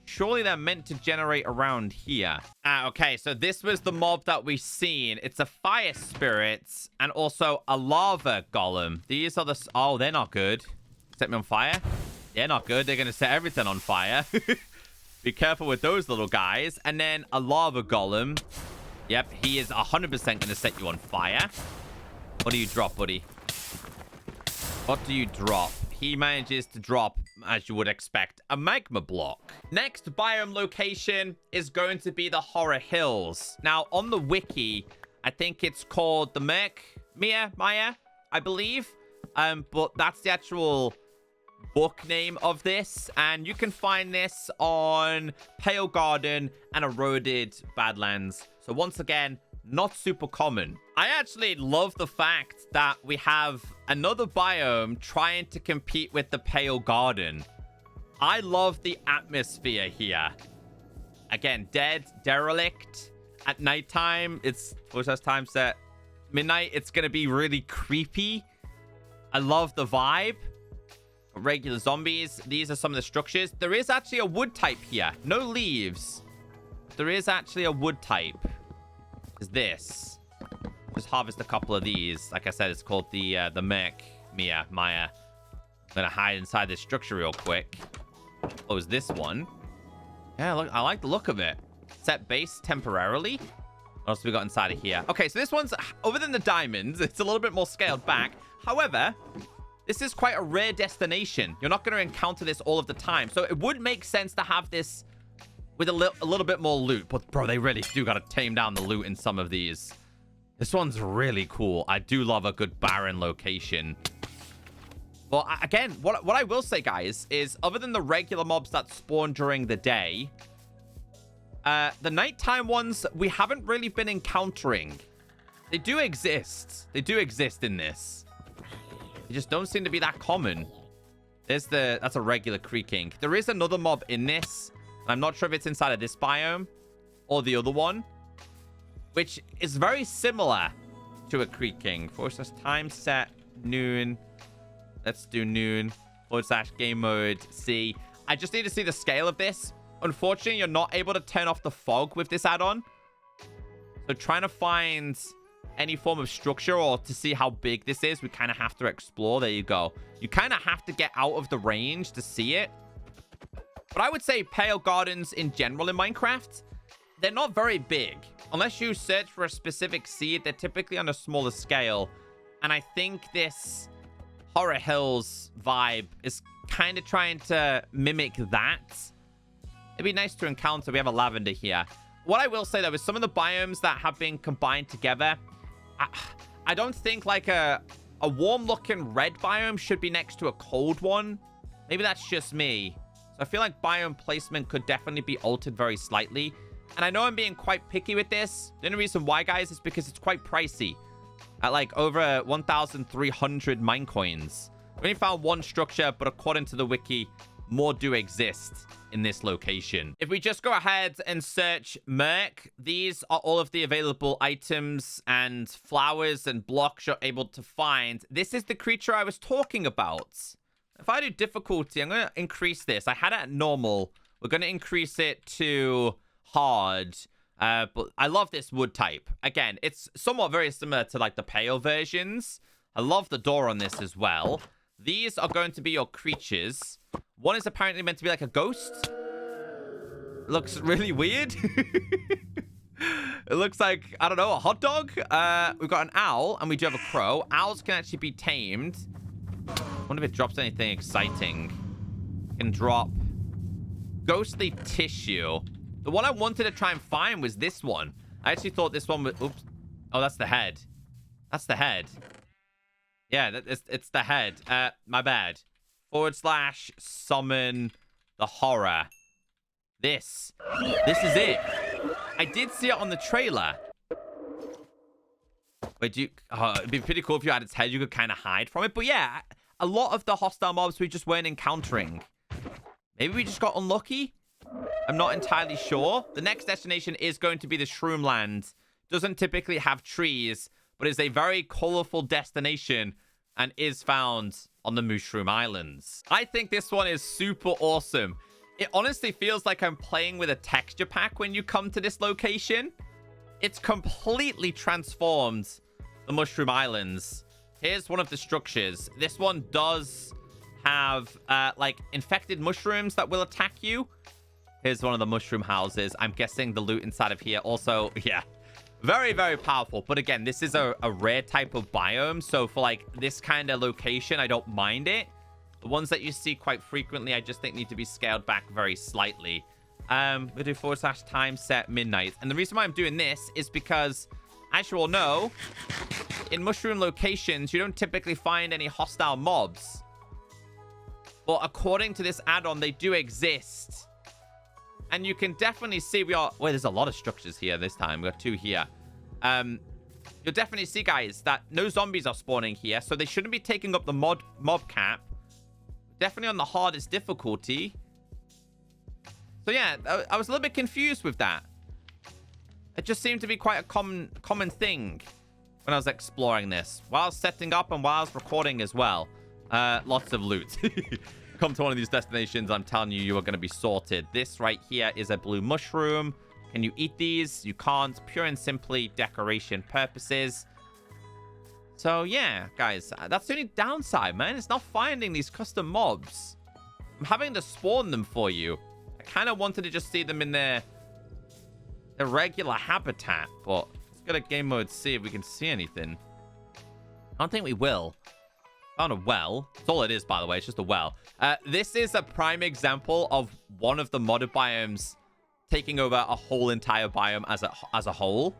Speaker 1: Surely they're meant to generate around here. Okay, so this was the mob that we've seen. It's a fire spirit and also a lava golem. These are the... Oh, they're not good. Set me on fire? They're not good. They're going to set everything on fire. Be careful with those little guys. And then a lava golem. Yep, he is 100% going to set you on fire. What do you drop, buddy? What do you drop? He manages to drop, as you would expect, a magma block. Next biome location is going to be the Horror Hills. Now, on the wiki, I think it's called the Murkmire, I believe. But that's the actual book name of this. And you can find this on Pale Garden and Eroded Badlands. So once again, not super common. I actually love the fact that we have another biome trying to compete with the Pale Garden. I love the atmosphere here. Again, dead, derelict. At nighttime, it's... What's that time set? Midnight, it's going to be really creepy. I love the vibe. Regular zombies. These are some of the structures. There is actually a wood type here. No leaves. There is actually a wood type. Is this. Just harvest a couple of these. Like I said, it's called the Murkmire. I'm gonna hide inside this structure real quick. Oh, is this one? Yeah, look, I like the look of it. Set base temporarily. What else have we got inside of here? Okay, so this one's, other than the diamonds, it's a little bit more scaled back. However, this is quite a rare destination. You're not going to encounter this all of the time. So it would make sense to have this with a little bit more loot. But, bro, they really do got to tame down the loot in some of these. This one's really cool. I do love a good barren location. Well, again, what I will say, guys, is other than the regular mobs that spawn during the day, the nighttime ones we haven't really been encountering. They do exist. They do exist in this. They just don't seem to be that common. That's a regular creaking. There is another mob in this. I'm not sure if it's inside of this biome or the other one, which is very similar to a creaking. / time set noon. Let's do noon. / game mode C. I just need to see the scale of this. Unfortunately, you're not able to turn off the fog with this add-on. So trying to find any form of structure or to see how big this is, we kind of have to explore. There you go. You kind of have to get out of the range to see it. But I would say Pale Gardens in general in Minecraft, they're not very big. Unless you search for a specific seed, they're typically on a smaller scale. And I think this Horror Hills vibe is kind of trying to mimic that. It'd be nice to encounter. We have a lavender here. What I will say, though, is some of the biomes that have been combined together, I don't think like a warm-looking red biome should be next to a cold one. Maybe that's just me. So I feel like biome placement could definitely be altered very slightly. And I know I'm being quite picky with this. The only reason why, guys, is because it's quite pricey. At like over 1,300 Minecoins. We only found one structure, but according to the wiki, more do exist in this location. If we just go ahead and search Murk, these are all of the available items and flowers and blocks you're able to find. This is the creature I was talking about. If I do difficulty, I'm going to increase this. I had it at normal. We're going to increase it to hard. But I love this wood type. Again, it's somewhat very similar to like the pale versions. I love the door on this as well. These are going to be your creatures. One is apparently meant to be like a ghost. It looks really weird. It looks like, I don't know, a hot dog. We've got an owl and we do have a crow. Owls can actually be tamed. I wonder if it drops anything exciting. It can drop ghostly tissue. The one I wanted to try and find was this one. I actually thought this one was... Oops. Oh, that's the head. That's the head. Yeah, it's the head. My bad. / summon the horror. This is it. I did see it on the trailer. Wait, it'd be pretty cool if you had its head. You could kind of hide from it. But yeah, a lot of the hostile mobs we just weren't encountering. Maybe we just got unlucky? I'm not entirely sure. The next destination is going to be the Shroomland. Doesn't typically have trees, but is a very colorful destination and is found on the Mushroom Islands. I think this one is super awesome. It honestly feels like I'm playing with a texture pack when you come to this location. It's completely transformed the Mushroom Islands. Here's one of the structures. This one does have like infected mushrooms that will attack you. Here's one of the mushroom houses. I'm guessing the loot inside of here also, yeah, very, very powerful. But again, this is a rare type of biome. So for like this kind of location, I don't mind it. The ones that you see quite frequently, I just think need to be scaled back very slightly. We do / time set midnight. And the reason why I'm doing this is because, as you all know, in mushroom locations, you don't typically find any hostile mobs. But according to this add-on, they do exist. And you can definitely see Wait, there's a lot of structures here this time. We got 2 here. You'll definitely see, guys, that no zombies are spawning here. So they shouldn't be taking up the mob cap. Definitely on the hardest difficulty. So yeah, I was a little bit confused with that. It just seemed to be quite a common thing when I was exploring this. While I was setting up and while I was recording as well. Lots of loot. Come to one of these destinations, I'm telling you, you are going to be sorted. This right here is a blue mushroom. Can you eat these? You can't. Pure and simply decoration purposes. So yeah, guys, that's the only downside, man. It's not finding these custom mobs. I'm having to spawn them for you. I kind of wanted to just see them in their regular habitat, but let's go to game mode, see if we can see anything. I don't think we will. Found a well. That's all it is, by the way. It's just a well. This is a prime example of one of the modded biomes taking over a whole entire biome as a whole.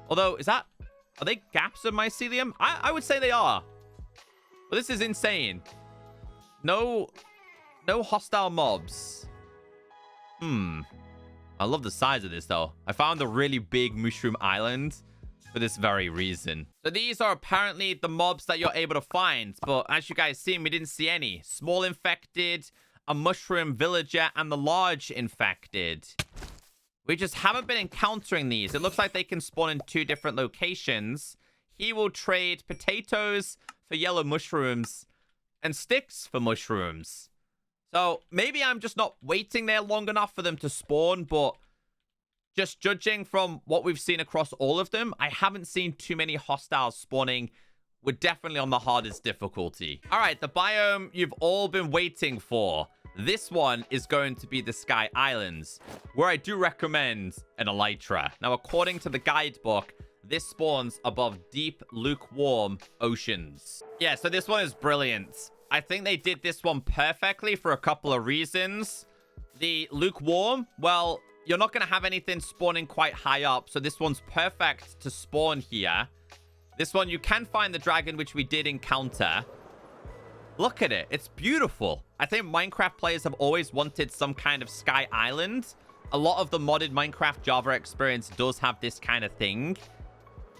Speaker 1: Although, are they gaps of mycelium? I would say they are. But this is insane. No hostile mobs. I love the size of this, though. I found a really big mushroom island for this very reason. So these are apparently the mobs that you're able to find. But as you guys see, we didn't see any. Small infected, a mushroom villager, and the large infected. We just haven't been encountering these. It looks like they can spawn in 2 different locations. He will trade potatoes for yellow mushrooms and sticks for mushrooms. So maybe I'm just not waiting there long enough for them to spawn, but just judging from what we've seen across all of them, I haven't seen too many hostiles spawning. We're definitely on the hardest difficulty. All right, the biome you've all been waiting for. This one is going to be the Sky Islands, where I do recommend an elytra. Now, according to the guidebook, this spawns above deep, lukewarm oceans. Yeah, so this one is brilliant. I think they did this one perfectly for a couple of reasons. The lukewarm, well, you're not going to have anything spawning quite high up, so this one's perfect to spawn here. This one, you can find the dragon, which we did encounter. Look at it. It's beautiful. I think Minecraft players have always wanted some kind of sky island. A lot of the modded Minecraft Java experience does have this kind of thing.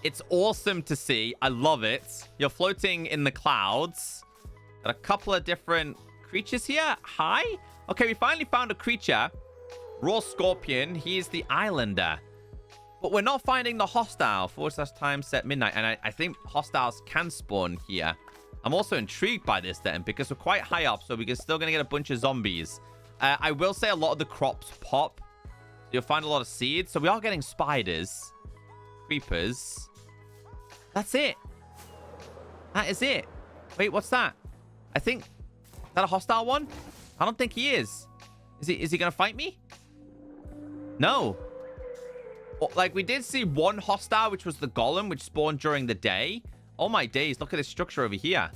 Speaker 1: It's awesome to see. I love it. You're floating in the clouds. Got a couple of different creatures here. Hi. Okay, we finally found a creature. Raw Scorpion. He is the islander. But we're not finding the hostile. /time set midnight. And I think hostiles can spawn here. I'm also intrigued by this then, because we're quite high up, so we're still going to get a bunch of zombies. I will say a lot of the crops pop. So you'll find a lot of seeds. So we are getting spiders. Creepers. That's it. That is it. Wait, what's that? I think... Is that a hostile one? I don't think he is. Is he going to fight me? No. Well, like, we did see one hostile, which was the golem, which spawned during the day. Oh my days, look at this structure over here.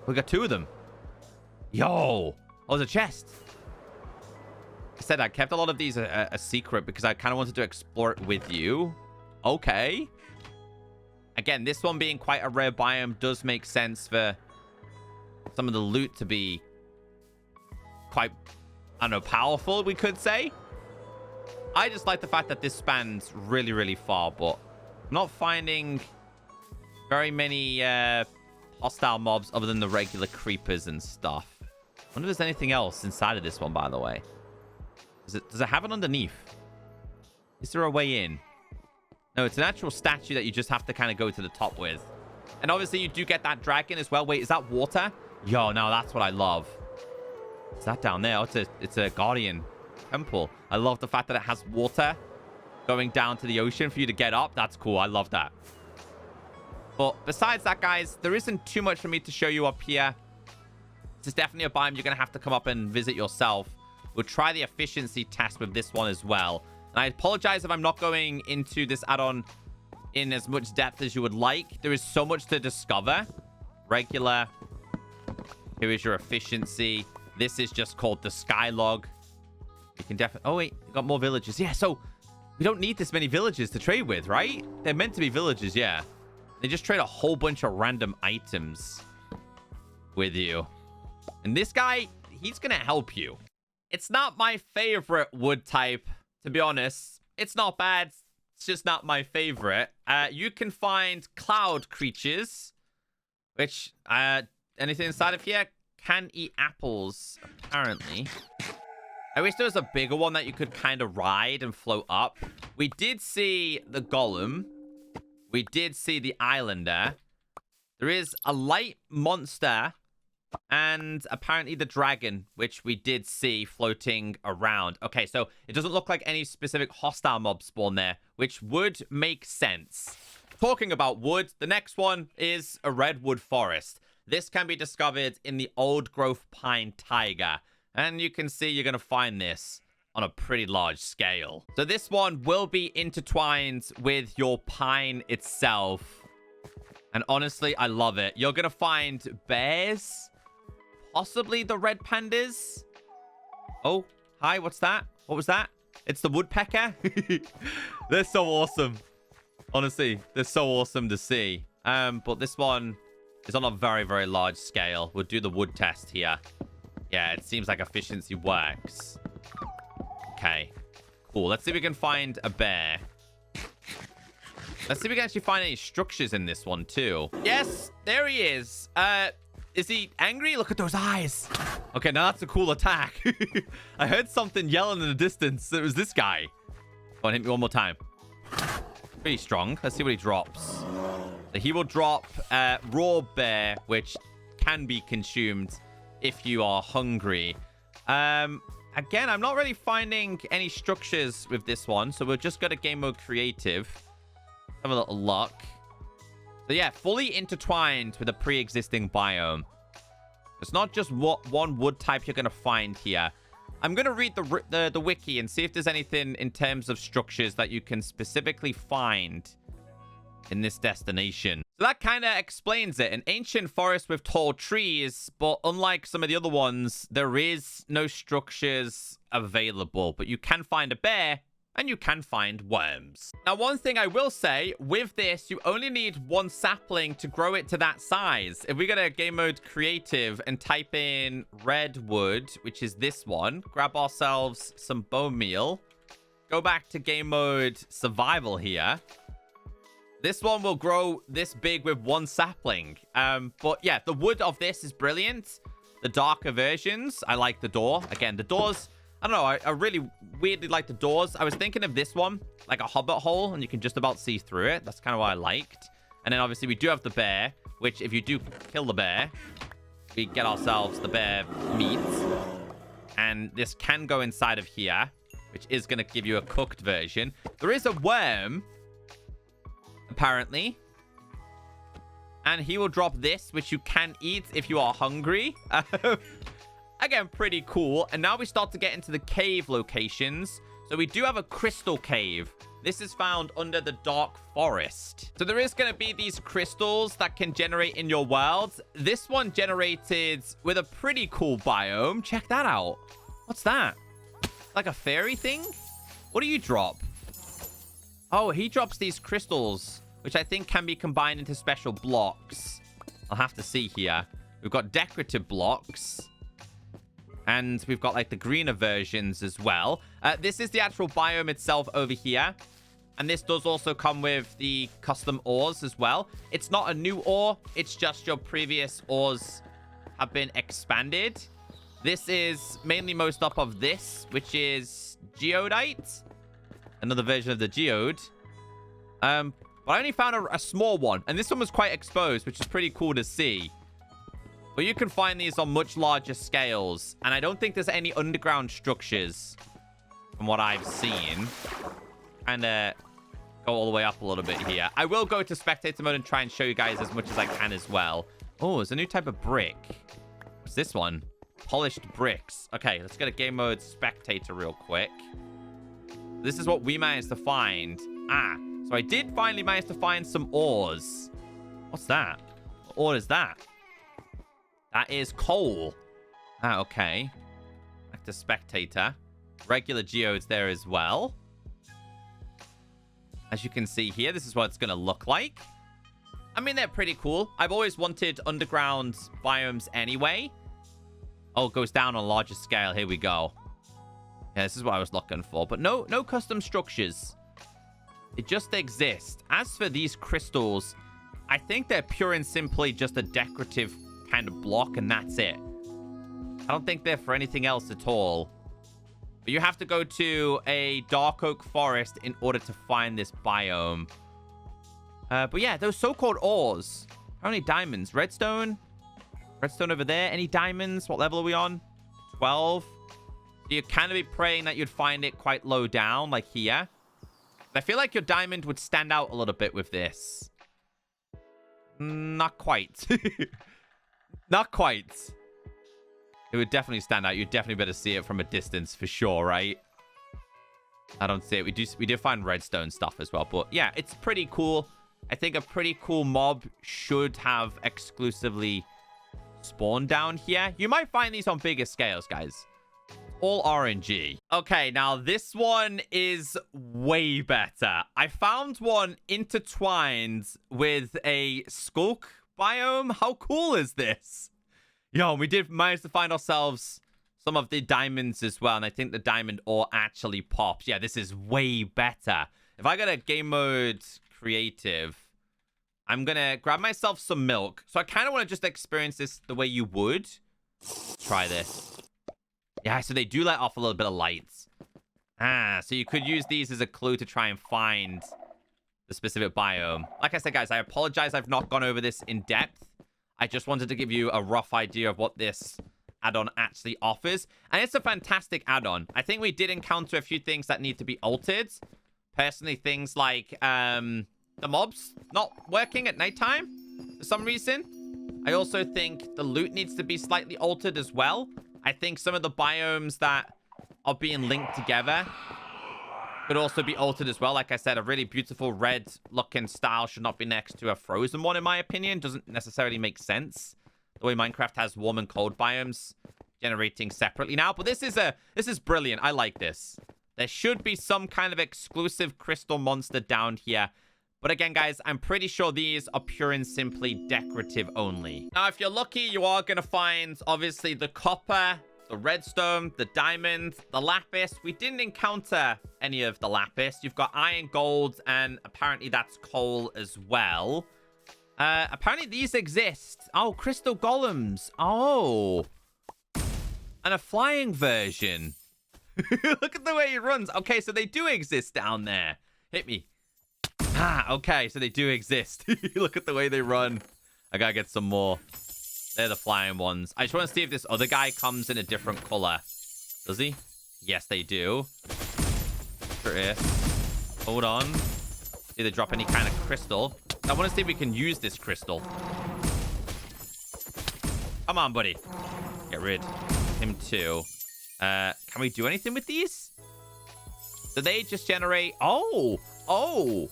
Speaker 1: We got two of them. Yo. Oh, there's a chest. I said I kept a lot of these a secret because I kind of wanted to explore it with you. Okay. Again, this one being quite a rare biome does make sense for some of the loot to be quite, I don't know, powerful, we could say. I just like the fact that this spans really, really far, but I'm not finding very many hostile mobs other than the regular creepers and stuff. I wonder if there's anything else inside of this one, by the way. Does it have it underneath? Is there a way in? No, it's an actual statue that you just have to kind of go to the top with. And obviously you do get that dragon as well. Wait, is that water? Yo, no, that's what I love. Is that down there? Oh, it's a guardian temple. I love the fact that it has water going down to the ocean for you to get up. That's cool. I love that. But besides that, guys, there isn't too much for me to show you up here. This is definitely a biome you're going to have to come up and visit yourself. We'll try the efficiency test with this one as well. And I apologize if I'm not going into this add-on in as much depth as you would like. There is so much to discover. Regular. Here is your efficiency. This is just called the Skylog. You can definitely... Oh, wait. You got more villages. Yeah, so we don't need this many villages to trade with, right? They're meant to be villages, yeah. They just trade a whole bunch of random items with you. And this guy, he's going to help you. It's not my favorite wood type, to be honest. It's not bad. It's just not my favorite. You can find cloud creatures, which, anything inside of here can eat apples, apparently. I wish there was a bigger one that you could kind of ride and float up. We did see the golem. We did see the islander. There is a light monster and apparently the dragon, which we did see floating around. Okay, so it doesn't look like any specific hostile mob spawn there, which would make sense. Talking about wood, the next one is a Redwood Forest. This can be discovered in the old growth pine taiga. And you can see you're going to find this on a pretty large scale. So this one will be intertwined with your pine itself. And honestly, I love it. You're going to find bears, possibly the red pandas. Oh, hi, what's that? What was that? It's the woodpecker. They're so awesome. Honestly, they're so awesome to see. But this one is on a very, very large scale. We'll do the wood test here. Yeah, it seems like efficiency works. Okay, cool. Let's see if we can find a bear. Let's see if we can actually find any structures in this one, too. Yes, there he is. Is he angry? Look at those eyes. Okay, now that's a cool attack. I heard something yelling in the distance. It was this guy. Go on, hit me one more time. Pretty strong. Let's see what he drops. So he will drop raw bear, which can be consumed if you are hungry. Again, I'm not really finding any structures with this one, so we'll just go to game mode creative. Have a little look. So yeah, fully intertwined with a pre-existing biome. It's not just one wood type you're going to find here. I'm going to read the wiki and see if there's anything in terms of structures that you can specifically find in this destination. So that kind of explains it. An ancient forest with tall trees, but unlike some of the other ones, there is no structures available. But you can find a bear and you can find worms. Now, one thing I will say, with this, you only need one sapling to grow it to that size. If we go to game mode creative and type in redwood, which is this one, grab ourselves some bone meal, go back to game mode survival here. This one will grow this big with one sapling. But yeah, the wood of this is brilliant. The darker versions, I like the door. Again, the doors, I don't know, I really weirdly like the doors. I was thinking of this one, like a hobbit hole, and you can just about see through it. That's kind of what I liked. And then obviously we do have the bear, which if you do kill the bear, we get ourselves the bear meat. And this can go inside of here, which is going to give you a cooked version. There is a worm, apparently. And he will drop this, which you can eat if you are hungry. Again, pretty cool. And now we start to get into the cave locations. So we do have a crystal cave. This is found under the dark forest. So there is going to be these crystals that can generate in your world. This one generated with a pretty cool biome. Check that out. What's that? Like a fairy thing? What do you drop? Oh, he drops these crystals, which I think can be combined into special blocks. I'll have to see here. We've got decorative blocks. And we've got like the greener versions as well. This is the actual biome itself over here. And this does also come with the custom ores as well. It's not a new ore. It's just your previous ores have been expanded. This is mainly most up of this, which is geodite. Another version of the geode. But I only found a small one. And this one was quite exposed, which is pretty cool to see. But you can find these on much larger scales. And I don't think there's any underground structures from what I've seen. And go all the way up a little bit here. I will go to spectator mode and try and show you guys as much as I can as well. Oh, there's a new type of brick. What's this one? Polished bricks. Okay, let's get a game mode spectator real quick. This is what we managed to find. So I did finally manage to find some ores. What's that? What ore is that? That is coal. Okay. Back to spectator. Regular geodes there as well. As you can see here, this is what it's going to look like. I mean, they're pretty cool. I've always wanted underground biomes anyway. Oh, it goes down on a larger scale. Here we go. Yeah, this is what I was looking for. But no custom structures. They just exist. As for these crystals, I think they're pure and simply just a decorative kind of block, and that's it. I don't think they're for anything else at all. But you have to go to a dark oak forest in order to find this biome. But yeah, those so-called ores. How many diamonds? Redstone? Redstone over there. Any diamonds? What level are we on? 12. So you're kind of be praying that you'd find it quite low down, like here. I feel like your diamond would stand out a little bit with this. Not quite. Not quite. It would definitely stand out. You'd definitely better see it from a distance for sure, right? I don't see it. We did find redstone stuff as well. But yeah, it's pretty cool. I think a pretty cool mob should have exclusively spawned down here. You might find these on bigger scales, guys. All RNG. Okay, now this one is way better. I found one intertwined with a skulk biome. How cool is this? Yo, we did manage to find ourselves some of the diamonds as well. And I think the diamond ore actually pops. Yeah, this is way better. If I go to game mode creative, I'm going to grab myself some milk. So I kind of want to just experience this the way you would. Try this. Yeah, so they do let off a little bit of lights. So you could use these as a clue to try and find the specific biome. Like I said, guys, I apologize I've not gone over this in depth. I just wanted to give you a rough idea of what this add-on actually offers. And it's a fantastic add-on. I think we did encounter a few things that need to be altered. Personally, things like the mobs not working at nighttime for some reason. I also think the loot needs to be slightly altered as well. I think some of the biomes that are being linked together could also be altered as well. Like I said, a really beautiful red looking style should not be next to a frozen one, in my opinion. Doesn't necessarily make sense. The way Minecraft has warm and cold biomes generating separately now. But this is brilliant. I like this. There should be some kind of exclusive crystal monster down here. But again, guys, I'm pretty sure these are pure and simply decorative only. Now, if you're lucky, you are going to find, obviously, the copper, the redstone, the diamond, the lapis. We didn't encounter any of the lapis. You've got iron, gold, and apparently that's coal as well. Apparently these exist. Oh, crystal golems. Oh. And a flying version. Look at the way he runs. Okay, so they do exist down there. Hit me. Ah, okay, so they do exist. Look at the way they run. I gotta get some more. They're the flying ones. I just want to see if this other guy comes in a different color. Does he? Yes, they do. Sure is. Hold on. See they drop any kind of crystal. I want to see if we can use this crystal. Come on, buddy. Get rid. Him too. Can we do anything with these? Do they just generate... Oh! Oh!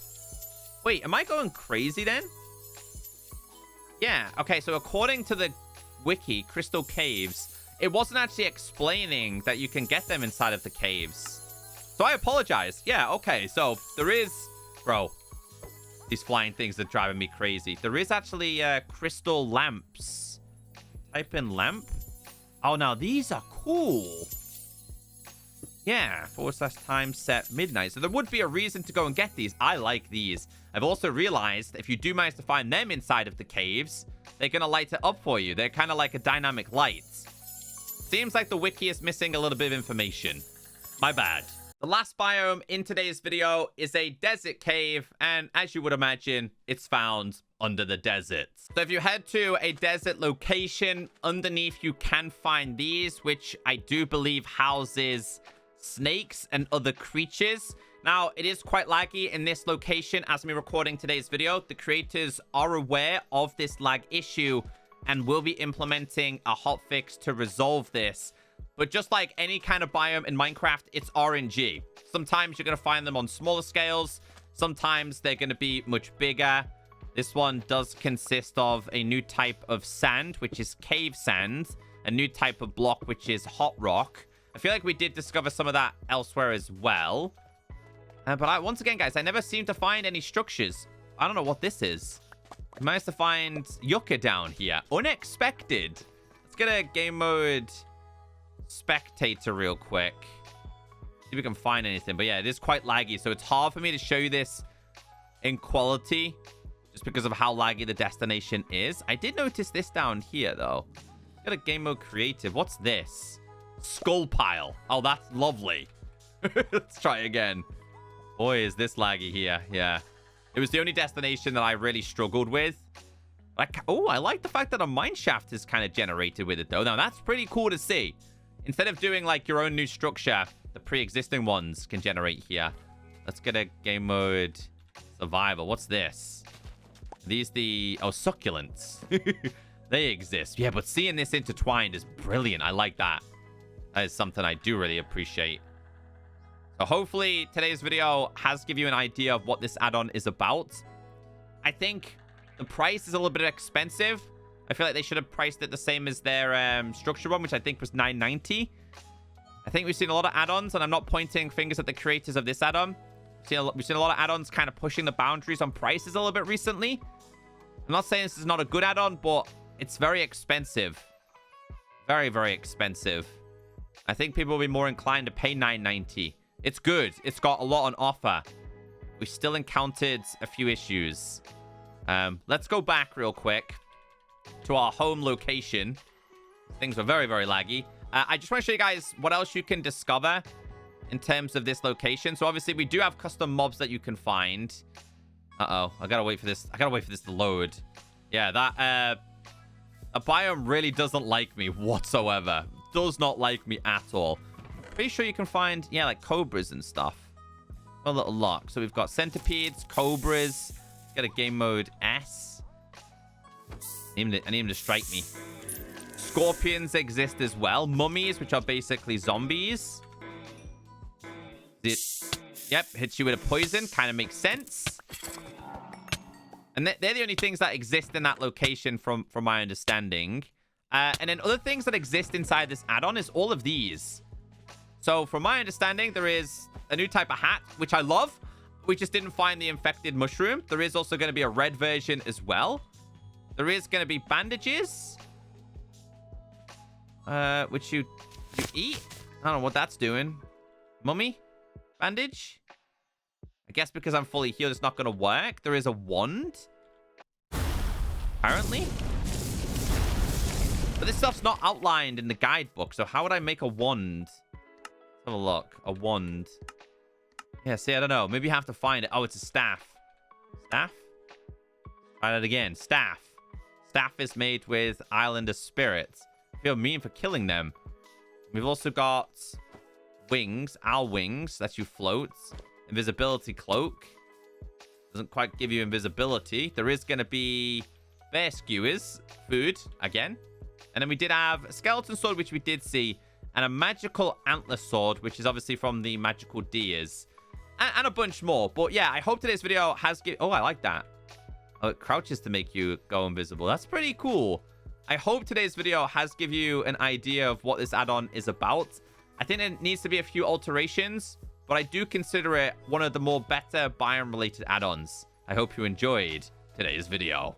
Speaker 1: Wait, am I going crazy then? Yeah, okay, so according to the wiki, Crystal Caves, it wasn't actually explaining that you can get them inside of the caves. So I apologize. Yeah, okay, so there is... Bro, these flying things are driving me crazy. There is actually crystal lamps. Type in lamp. Oh, now these are cool. Yeah, /time set midnight. So there would be a reason to go and get these. I like these. I've also realized if you do manage to find them inside of the caves, they're going to light it up for you. They're kind of like a dynamic light. Seems like the wiki is missing a little bit of information. My bad. The last biome in today's video is a desert cave, and as you would imagine, it's found under the desert. So if you head to a desert location, underneath you can find these, which I do believe houses snakes and other creatures. Now, it is quite laggy in this location as I'm recording today's video. The creators are aware of this lag issue and will be implementing a hotfix to resolve this. But just like any kind of biome in Minecraft, it's RNG. Sometimes you're going to find them on smaller scales. Sometimes they're going to be much bigger. This one does consist of a new type of sand, which is cave sand. A new type of block, which is hot rock. I feel like we did discover some of that elsewhere as well. But once again, guys, I never seem to find any structures. I don't know what this is. I managed to find yucca down here. Unexpected. Let's get a game mode spectator real quick. See if we can find anything. But yeah, it is quite laggy. So it's hard for me to show you this in quality just because of how laggy the destination is. I did notice this down here, though. Got a game mode creative. What's this? Skull pile. Oh, that's lovely. Let's try again. Boy, is this laggy here. Yeah. It was the only destination that I really struggled with. Like, oh, I like the fact that a mine shaft is kind of generated with it, though. Now, that's pretty cool to see. Instead of doing, like, your own new structure, the pre-existing ones can generate here. Let's get a game mode survival. What's this? Are these the... Oh, succulents. They exist. Yeah, but seeing this intertwined is brilliant. I like that. That is something I do really appreciate. So hopefully today's video has given you an idea of what this add-on is about. I think the price is a little bit expensive. I feel like they should have priced it the same as their structure one, which I think was $9.90. I think we've seen a lot of add-ons, and I'm not pointing fingers at the creators of this add-on. We've seen a lot of add-ons kind of pushing the boundaries on prices a little bit recently. I'm not saying this is not a good add-on, but it's very expensive. Very, very expensive. I think people will be more inclined to pay $9.90. It's good. It's got a lot on offer. We still encountered a few issues. Let's go back real quick to our home location. Things were very, very laggy. I just want to show you guys what else you can discover in terms of this location. So obviously we do have custom mobs that you can find. Uh-oh. I gotta wait for this. I gotta wait for this to load. Yeah, that a biome really doesn't like me whatsoever. Does not like me at all. Pretty sure you can find, yeah, like cobras and stuff. A little lock. So we've got centipedes, cobras. Got a game mode S. I need him to strike me. Scorpions exist as well. Mummies, which are basically zombies. Yep, hits you with a poison. Kind of makes sense. And they're the only things that exist in that location from my understanding. And then other things that exist inside this add-on is all of these. So from my understanding, there is a new type of hat, which I love. We just didn't find the infected mushroom. There is also going to be a red version as well. There is going to be bandages. Which you eat. I don't know what that's doing. Mummy? Bandage? I guess because I'm fully healed, it's not going to work. There is a wand. Apparently. But this stuff's not outlined in the guidebook, so how would I make a wand? Let's have a look. A wand. Yeah, see, I don't know. Maybe you have to find it. Oh, it's a staff. Staff? Try that again. Staff. Staff is made with Islander spirits. I feel mean for killing them. We've also got wings. Owl wings. That's you float. Invisibility cloak. Doesn't quite give you invisibility. There is going to be bear skewers. Food. Again. And then we did have a skeleton sword, which we did see. And a magical antler sword, which is obviously from the magical deers. And a bunch more. But yeah, I hope today's video has... Oh, I like that. Oh, it crouches to make you go invisible. That's pretty cool. I hope today's video has give you an idea of what this add-on is about. I think it needs to be a few alterations, but I do consider it one of the more better biome-related add-ons. I hope you enjoyed today's video.